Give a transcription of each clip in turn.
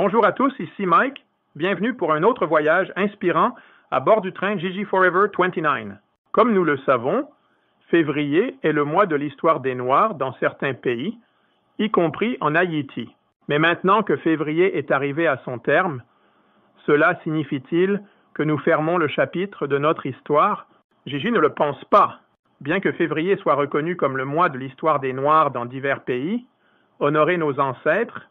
Bonjour à tous, ici Mike. Bienvenue pour un autre voyage inspirant à bord du train Gigi Forever 29. Comme nous le savons, février est le mois de l'histoire des Noirs dans certains pays, y compris en Haïti. Mais maintenant que février est arrivé à son terme, cela signifie-t-il que nous fermons le chapitre de notre histoire? Gigi ne le pense pas. Bien que février soit reconnu comme le mois de l'histoire des Noirs dans divers pays, honorer nos ancêtres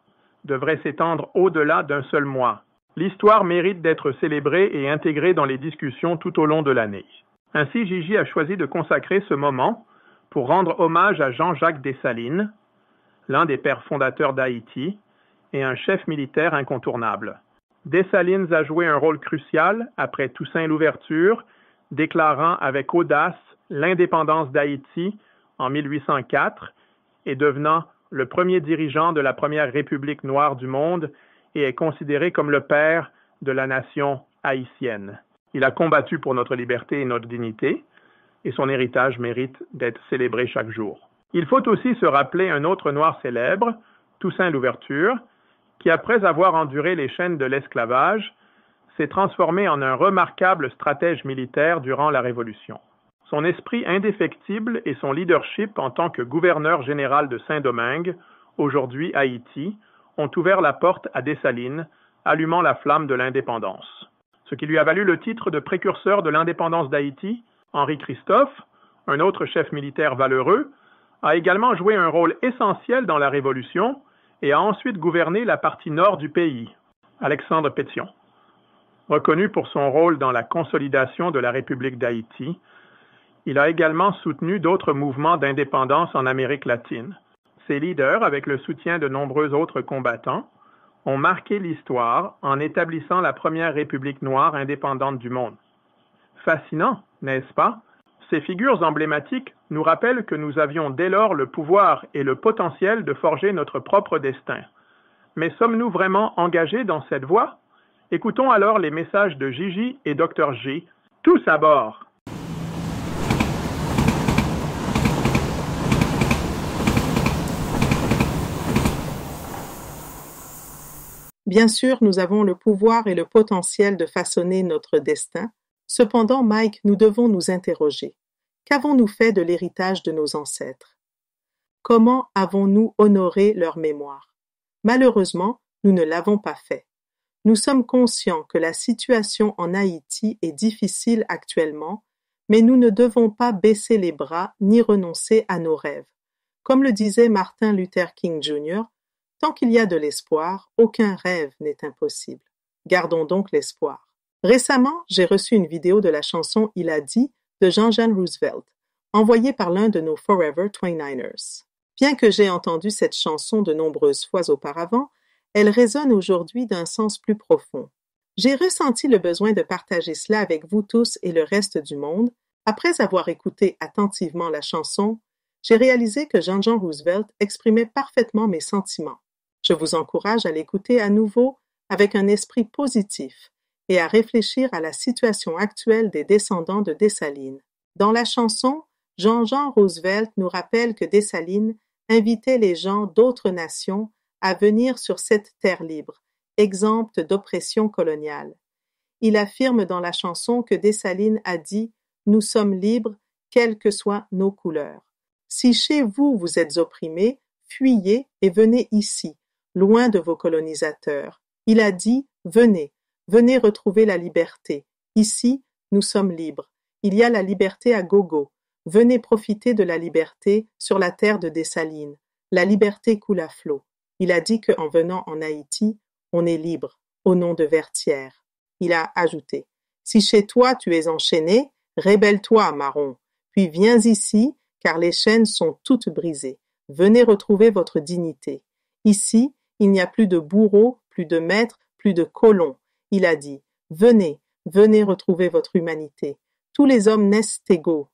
devrait s'étendre au-delà d'un seul mois. L'histoire mérite d'être célébrée et intégrée dans les discussions tout au long de l'année. Ainsi, Gigi a choisi de consacrer ce moment pour rendre hommage à Jean-Jacques Dessalines, l'un des pères fondateurs d'Haïti et un chef militaire incontournable. Dessalines a joué un rôle crucial après Toussaint Louverture, déclarant avec audace l'indépendance d'Haïti en 1804 et devenant le premier dirigeant de la première république noire du monde et est considéré comme le père de la nation haïtienne. Il a combattu pour notre liberté et notre dignité, et son héritage mérite d'être célébré chaque jour. Il faut aussi se rappeler un autre noir célèbre, Toussaint Louverture, qui après avoir enduré les chaînes de l'esclavage, s'est transformé en un remarquable stratège militaire durant la Révolution. Son esprit indéfectible et son leadership en tant que gouverneur général de Saint-Domingue, aujourd'hui Haïti, ont ouvert la porte à Dessalines, allumant la flamme de l'indépendance. Ce qui lui a valu le titre de précurseur de l'indépendance d'Haïti, Henri Christophe, un autre chef militaire valeureux, a également joué un rôle essentiel dans la Révolution et a ensuite gouverné la partie nord du pays, Alexandre Pétion. Reconnu pour son rôle dans la consolidation de la République d'Haïti, il a également soutenu d'autres mouvements d'indépendance en Amérique latine. Ses leaders, avec le soutien de nombreux autres combattants, ont marqué l'histoire en établissant la première république noire indépendante du monde. Fascinant, n'est-ce pas? Ces figures emblématiques nous rappellent que nous avions dès lors le pouvoir et le potentiel de forger notre propre destin. Mais sommes-nous vraiment engagés dans cette voie? Écoutons alors les messages de Gigi et Dr G. Tous à bord! Bien sûr, nous avons le pouvoir et le potentiel de façonner notre destin. Cependant, Mike, nous devons nous interroger. Qu'avons-nous fait de l'héritage de nos ancêtres? Comment avons-nous honoré leur mémoire? Malheureusement, nous ne l'avons pas fait. Nous sommes conscients que la situation en Haïti est difficile actuellement, mais nous ne devons pas baisser les bras ni renoncer à nos rêves. Comme le disait Martin Luther King Jr., tant qu'il y a de l'espoir, aucun rêve n'est impossible. Gardons donc l'espoir. Récemment, j'ai reçu une vidéo de la chanson Il a dit de Jean-Jean Roosevelt, envoyée par l'un de nos Forever 29ers. Bien que j'ai entendu cette chanson de nombreuses fois auparavant, elle résonne aujourd'hui d'un sens plus profond. J'ai ressenti le besoin de partager cela avec vous tous et le reste du monde. Après avoir écouté attentivement la chanson, j'ai réalisé que Jean-Jean Roosevelt exprimait parfaitement mes sentiments. Je vous encourage à l'écouter à nouveau avec un esprit positif et à réfléchir à la situation actuelle des descendants de Dessalines. Dans la chanson, Jean-Jean Roosevelt nous rappelle que Dessalines invitait les gens d'autres nations à venir sur cette terre libre, exempte d'oppression coloniale. Il affirme dans la chanson que Dessalines a dit « Nous sommes libres, quelles que soient nos couleurs. Si chez vous vous êtes opprimés, fuyez et venez ici, loin de vos colonisateurs. Il a dit « Venez, venez retrouver la liberté. Ici, nous sommes libres. Il y a la liberté à gogo. Venez profiter de la liberté sur la terre de Dessalines. La liberté coule à flot. » Il a dit qu'en venant en Haïti, on est libre, au nom de Vertières. Il a ajouté « Si chez toi tu es enchaîné, rébelle-toi, marron, puis viens ici, car les chaînes sont toutes brisées. Venez retrouver votre dignité. Ici, il n'y a plus de bourreaux, plus de maîtres, plus de colons. Il a dit « Venez, venez retrouver votre humanité. Tous les hommes naissent égaux. »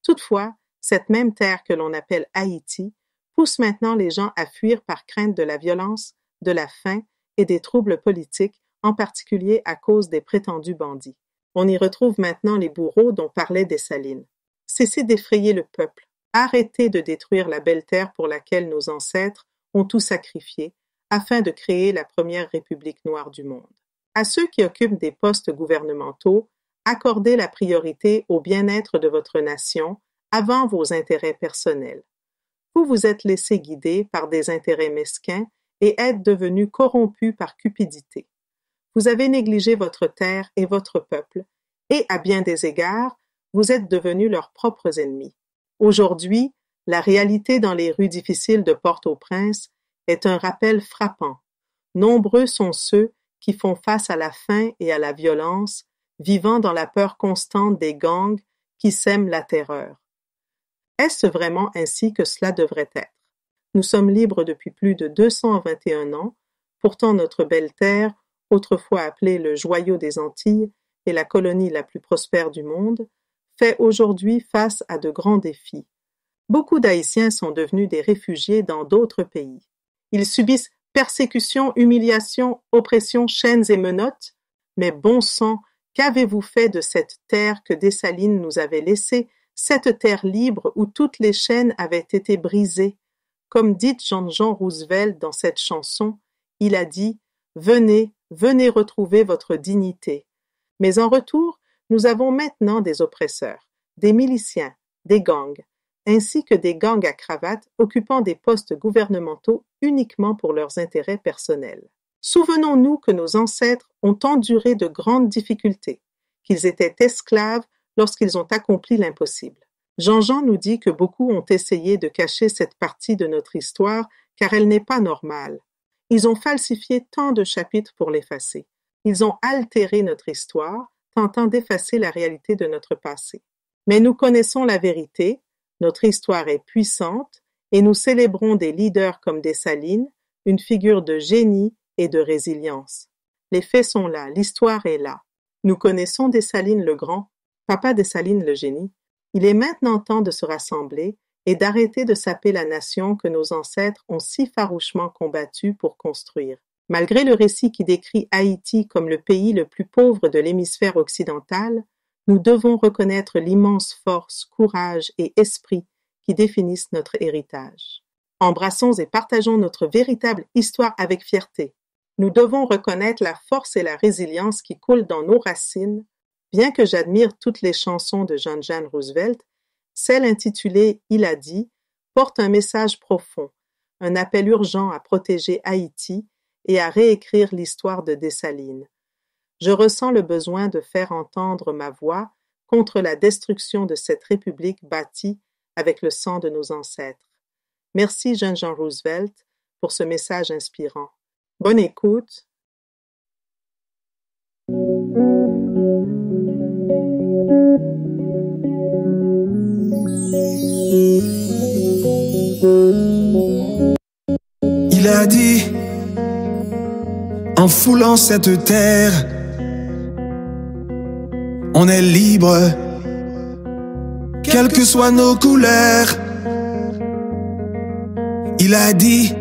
Toutefois, cette même terre que l'on appelle Haïti pousse maintenant les gens à fuir par crainte de la violence, de la faim et des troubles politiques, en particulier à cause des prétendus bandits. On y retrouve maintenant les bourreaux dont parlait Dessalines. Cessez d'effrayer le peuple. Arrêtez de détruire la belle terre pour laquelle nos ancêtres ont tout sacrifié. afin de créer la première république noire du monde. À ceux qui occupent des postes gouvernementaux, accordez la priorité au bien-être de votre nation avant vos intérêts personnels. Vous vous êtes laissé guider par des intérêts mesquins et êtes devenu corrompu par cupidité. Vous avez négligé votre terre et votre peuple, et à bien des égards, vous êtes devenus leurs propres ennemis. Aujourd'hui, la réalité dans les rues difficiles de Port-au-Prince est un rappel frappant. Nombreux sont ceux qui font face à la faim et à la violence, vivant dans la peur constante des gangs qui sèment la terreur. Est-ce vraiment ainsi que cela devrait être? Nous sommes libres depuis plus de 221 ans, pourtant notre belle terre, autrefois appelée le joyau des Antilles et la colonie la plus prospère du monde, fait aujourd'hui face à de grands défis. Beaucoup d'Haïtiens sont devenus des réfugiés dans d'autres pays. Ils subissent persécutions, humiliations, oppressions, chaînes et menottes. Mais bon sang, qu'avez-vous fait de cette terre que Dessalines nous avait laissée, cette terre libre où toutes les chaînes avaient été brisées? Comme dit Jean Roosevelt dans cette chanson, il a dit « Venez, venez retrouver votre dignité ». Mais en retour, nous avons maintenant des oppresseurs, des miliciens, des gangs, ainsi que des gangs à cravate occupant des postes gouvernementaux uniquement pour leurs intérêts personnels. Souvenons-nous que nos ancêtres ont enduré de grandes difficultés, qu'ils étaient esclaves lorsqu'ils ont accompli l'impossible. Jean nous dit que beaucoup ont essayé de cacher cette partie de notre histoire car elle n'est pas normale. Ils ont falsifié tant de chapitres pour l'effacer. Ils ont altéré notre histoire, tentant d'effacer la réalité de notre passé. Mais nous connaissons la vérité, notre histoire est puissante et nous célébrons des leaders comme Dessalines, une figure de génie et de résilience. Les faits sont là, l'histoire est là. Nous connaissons Dessalines le Grand, papa Dessalines le génie. Il est maintenant temps de se rassembler et d'arrêter de saper la nation que nos ancêtres ont si farouchement combattue pour construire. Malgré le récit qui décrit Haïti comme le pays le plus pauvre de l'hémisphère occidental, nous devons reconnaître l'immense force, courage et esprit qui définissent notre héritage. Embrassons et partageons notre véritable histoire avec fierté. Nous devons reconnaître la force et la résilience qui coulent dans nos racines. Bien que j'admire toutes les chansons de Jean Roosevelt, celle intitulée « Il a dit » porte un message profond, un appel urgent à protéger Haïti et à réécrire l'histoire de Dessalines. Je ressens le besoin de faire entendre ma voix contre la destruction de cette république bâtie avec le sang de nos ancêtres. Merci Jean Roosevelt pour ce message inspirant. Bonne écoute. Il a dit, en foulant cette terre, on est libre, quelles que soient nos couleurs. Il a dit,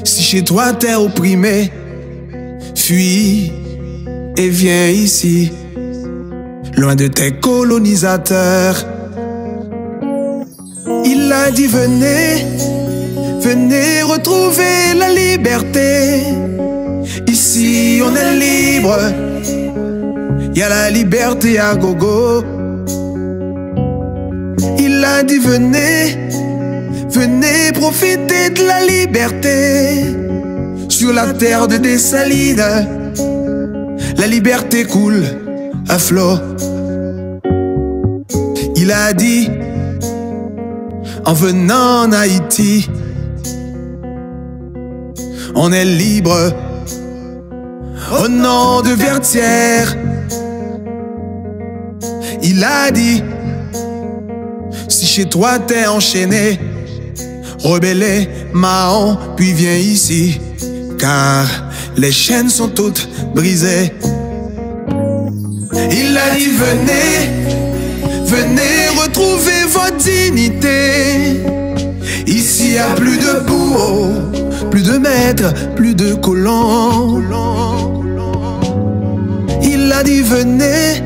si chez toi t'es opprimé, fuis et viens ici, loin de tes colonisateurs. Il a dit, venez, venez retrouver la liberté. Ici on est libre, y a la liberté à gogo. Il a dit, venez, venez profiter de la liberté. Sur la terre de Dessalines, la liberté coule à flot. Il a dit, en venant en Haïti, on est libre au nom de Vertières. Il a dit, si chez toi t'es enchaîné, rebelle, Mahon, puis viens ici, car les chaînes sont toutes brisées. Il a dit, venez, venez retrouver votre dignité. Ici y a plus de bourreaux, plus de maîtres, plus de colons. Il a dit, venez,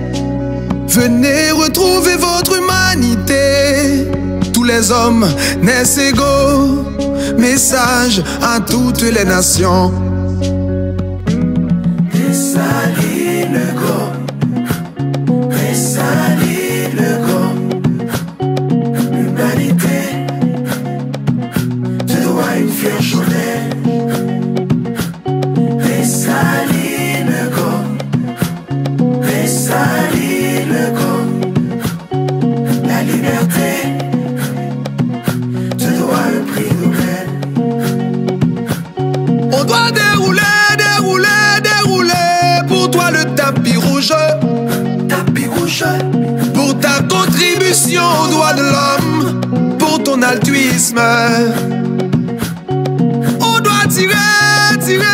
venez retrouver votre humanité. Tous les hommes naissent égaux. Message à toutes les nations. Dessalines le go, Dessalines le go. L'humanité te doit une fière chandelle. Dessalines le go, Dessalines le go. La liberté te doit un prix Nobel. On doit dérouler, dérouler, dérouler pour toi le tapis rouge. Tapis rouge. Pour ta contribution aux droits de l'homme, pour ton altruisme. On doit tirer, tirer,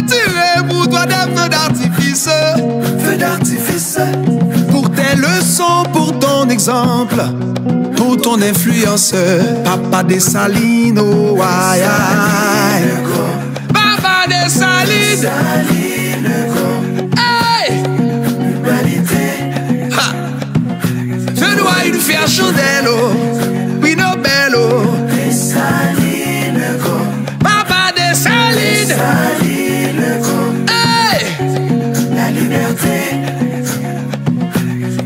tirer pour toi des feux d'artifice. Feux d'artifice. Pour tes leçons, pour ton exemple, pour ton influence. Papa Dessalines, oh aïe aïe. Papa Dessalines. Hey! L'humanité. Ha! Je dois une fière chandelle, oh. Oui, Nobel, oh. Dessalines, Papa Dessalines. Hey! La liberté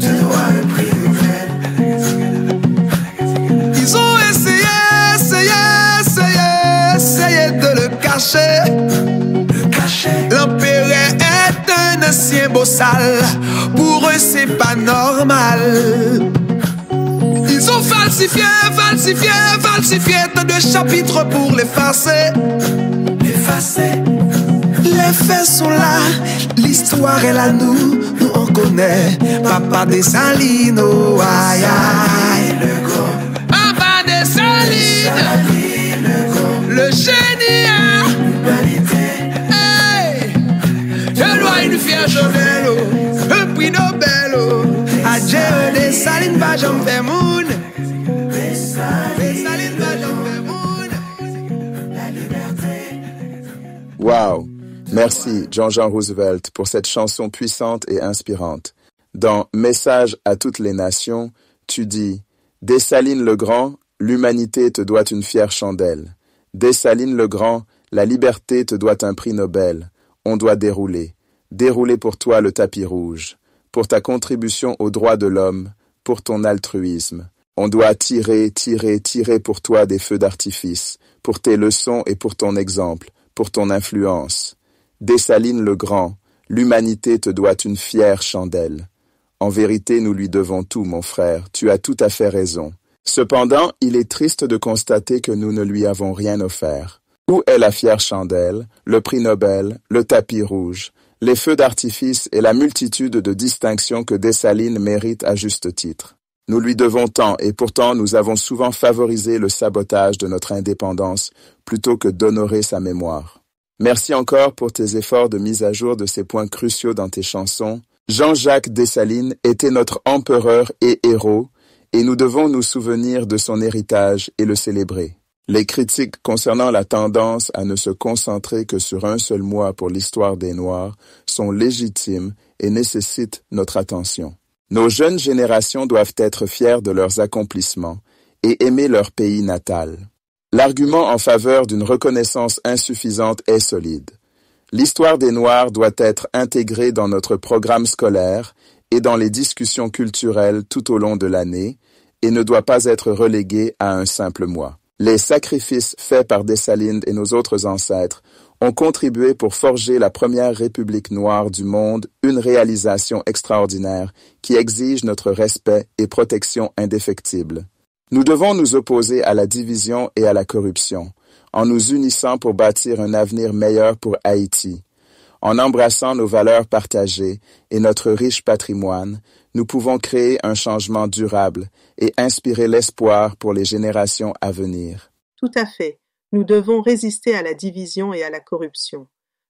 te doit un prix Nobel. Ils ont essayé, essayé, essayé, essayé de le cacher. L'empereur est un ancien bossal. Pour eux c'est pas normal. Ils ont falsifié, falsifié, falsifié tant de chapitres pour l'effacer. L'effacer. Les faits sont là, l'histoire est là, nous on connaît. Papa Dessalines, oh aïe aïe. Papa Dessalines, le génie, hein? Hey! Je dois une fière chandelle, oh. Un prix Nobel, oh. Adieu Dessalines, va j'en faire moun. Dessalines, va j'en faire moun. La liberté. Wow! Merci, Jean-Jean Roosevelt, pour cette chanson puissante et inspirante. Dans Message à toutes les nations, tu dis « Dessalines le Grand, l'humanité te doit une fière chandelle. Dessalines le Grand, la liberté te doit un prix Nobel. On doit dérouler. Dérouler pour toi le tapis rouge. Pour ta contribution aux droits de l'homme, pour ton altruisme. On doit tirer, tirer, tirer pour toi des feux d'artifice, pour tes leçons et pour ton exemple, pour ton influence. Dessalines le Grand, l'humanité te doit une fière chandelle. En vérité, nous lui devons tout, mon frère, tu as tout à fait raison. Cependant, il est triste de constater que nous ne lui avons rien offert. Où est la fière chandelle, le prix Nobel, le tapis rouge, les feux d'artifice et la multitude de distinctions que Dessalines mérite à juste titre? Nous lui devons tant et pourtant nous avons souvent favorisé le sabotage de notre indépendance plutôt que d'honorer sa mémoire. Merci encore pour tes efforts de mise à jour de ces points cruciaux dans tes chansons. Jean-Jacques Dessalines était notre empereur et héros, et nous devons nous souvenir de son héritage et le célébrer. Les critiques concernant la tendance à ne se concentrer que sur un seul mois pour l'histoire des Noirs sont légitimes et nécessitent notre attention. Nos jeunes générations doivent être fières de leurs accomplissements et aimer leur pays natal. L'argument en faveur d'une reconnaissance insuffisante est solide. L'histoire des Noirs doit être intégrée dans notre programme scolaire et dans les discussions culturelles tout au long de l'année et ne doit pas être reléguée à un simple mois. Les sacrifices faits par Dessalines et nos autres ancêtres ont contribué pour forger la première république noire du monde, une réalisation extraordinaire qui exige notre respect et protection indéfectible. Nous devons nous opposer à la division et à la corruption, en nous unissant pour bâtir un avenir meilleur pour Haïti. En embrassant nos valeurs partagées et notre riche patrimoine, nous pouvons créer un changement durable et inspirer l'espoir pour les générations à venir. Tout à fait. Nous devons résister à la division et à la corruption.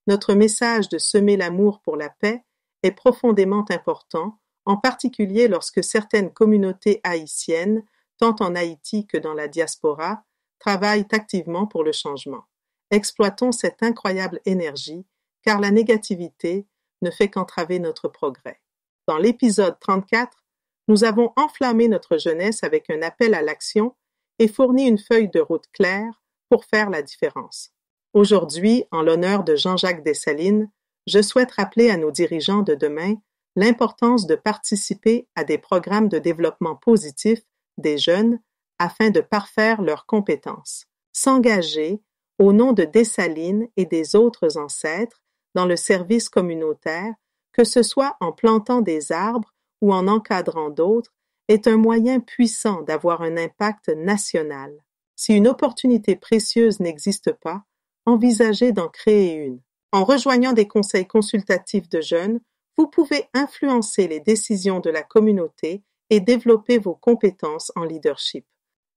Notre message de semer l'amour pour la paix est profondément important, en particulier lorsque certaines communautés haïtiennes, tant en Haïti que dans la diaspora, travaillent activement pour le changement. Exploitons cette incroyable énergie, car la négativité ne fait qu'entraver notre progrès. Dans l'épisode 34, nous avons enflammé notre jeunesse avec un appel à l'action et fournit une feuille de route claire pour faire la différence. Aujourd'hui, en l'honneur de Jean-Jacques Dessalines, je souhaite rappeler à nos dirigeants de demain l'importance de participer à des programmes de développement positif des jeunes afin de parfaire leurs compétences, s'engager au nom de Dessalines et des autres ancêtres dans le service communautaire, que ce soit en plantant des arbres ou en encadrant d'autres, est un moyen puissant d'avoir un impact national. Si une opportunité précieuse n'existe pas, envisagez d'en créer une. En rejoignant des conseils consultatifs de jeunes, vous pouvez influencer les décisions de la communauté et développer vos compétences en leadership.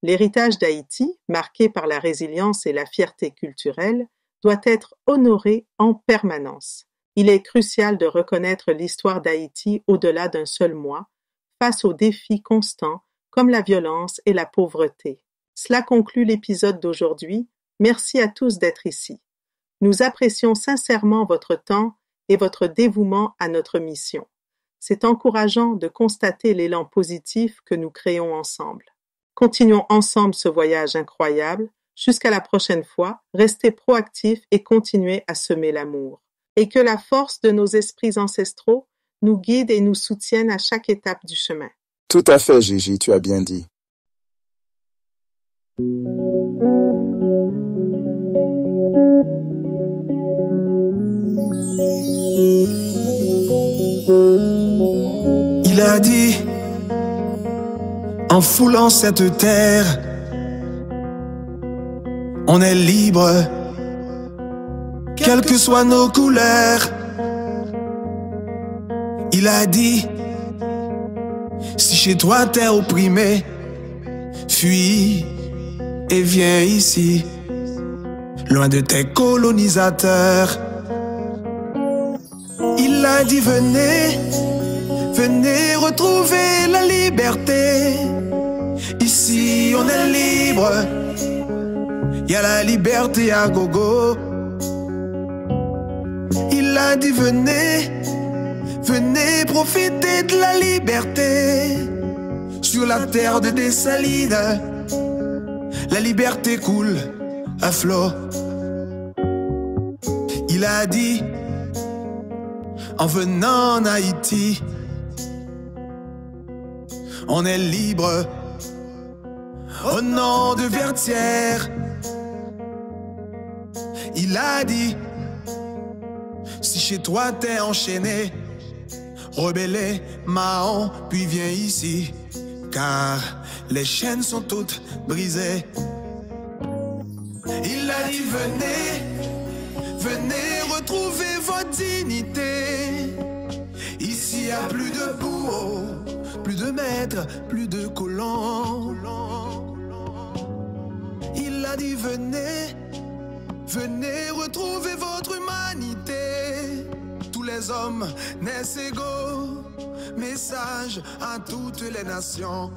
L'héritage d'Haïti, marqué par la résilience et la fierté culturelle, doit être honoré en permanence. Il est crucial de reconnaître l'histoire d'Haïti au-delà d'un seul mois, face aux défis constants comme la violence et la pauvreté. Cela conclut l'épisode d'aujourd'hui. Merci à tous d'être ici. Nous apprécions sincèrement votre temps et votre dévouement à notre mission. C'est encourageant de constater l'élan positif que nous créons ensemble. Continuons ensemble ce voyage incroyable. Jusqu'à la prochaine fois, restez proactifs et continuez à semer l'amour. Et que la force de nos esprits ancestraux nous guide et nous soutienne à chaque étape du chemin. Tout à fait, Gigi, tu as bien dit. Il a dit, en foulant cette terre, on est libre, quelles que soient nos couleurs. Il a dit, si chez toi t'es opprimé, fuis et viens ici, loin de tes colonisateurs. Il a dit, venez, venez retrouver la liberté. Ici on est libre, y a la liberté à gogo. Il a dit, venez, venez profiter de la liberté. Sur la terre de Dessalines, la liberté coule à flot. Il a dit, en venant en Haïti, on est libre au nom de Vertières. Il a dit, si chez toi t'es enchaîné, rebelle, Mahon, puis viens ici, car les chaînes sont toutes brisées. Il a dit, venez, venez retrouver votre dignité. Ici y a plus de bourreaux, plus de maîtres, plus de colons. Il a dit, venez, venez retrouver votre humanité. Tous les hommes naissent égaux. Message à toutes les nations.